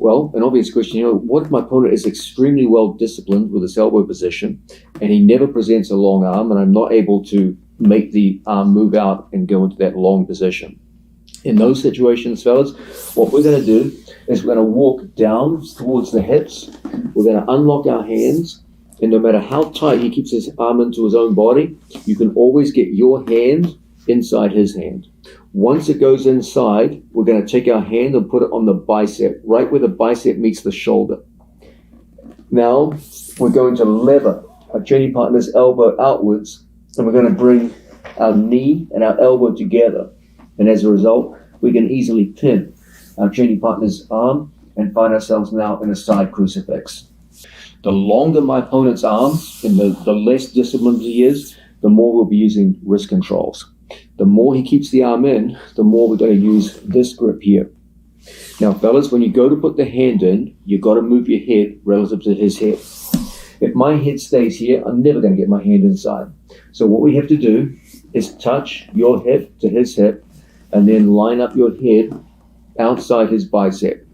Well, an obvious question, what if my opponent is extremely well disciplined with his elbow position and he never presents a long arm and I'm not able to make the arm move out and go into that long position? In those situations, fellas, what we're going to do is we're going to walk down towards the hips. We're going to unlock our hands, and no matter how tight he keeps his arm into his own body, you can always get your hand inside his hand. Once it goes inside, we're going to take our hand and put it on the bicep, right where the bicep meets the shoulder. Now, we're going to lever our training partner's elbow outwards, and we're going to bring our knee and our elbow together. And as a result, we can easily pin our training partner's arm and find ourselves now in a side crucifix. The longer my opponent's arm and the less disciplined he is, the more we'll be using wrist controls. The more he keeps the arm in, the more we're going to use this grip here. Now, fellas, when you go to put the hand in, you've got to move your head relative to his head. If my head stays here, I'm never going to get my hand inside. So what we have to do is touch your hip to his hip and then line up your head outside his bicep.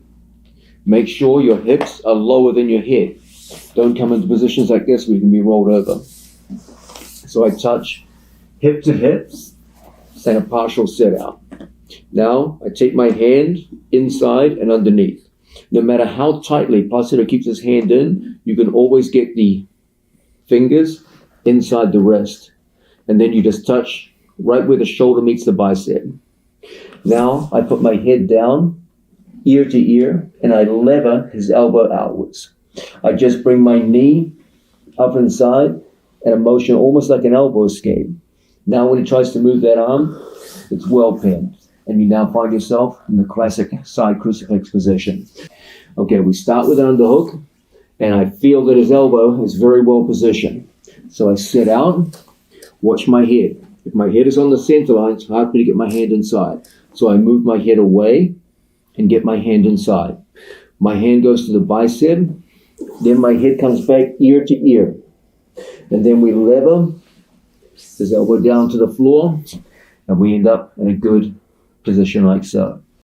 Make sure your hips are lower than your head. Don't come into positions like this where you can be rolled over. So I touch hip to hip, saying a partial sit out. Now I take my hand inside and underneath. No matter how tightly Pasito keeps his hand in, you can always get the fingers inside the wrist. And then you just touch right where the shoulder meets the bicep. Now I put my head down, ear to ear, and I lever his elbow outwards. I just bring my knee up inside and a motion almost like an elbow escape. Now when he tries to move that arm, it's well pinned. And you now find yourself in the classic side crucifix position. Okay, we start with an underhook, and I feel that his elbow is very well positioned. So I sit out, watch my head. If my head is on the center line, it's hard for me to get my hand inside. So I move my head away and get my hand inside. My hand goes to the bicep, then my head comes back ear to ear. And then we lever his elbow down to the floor, and we end up in a good position like so.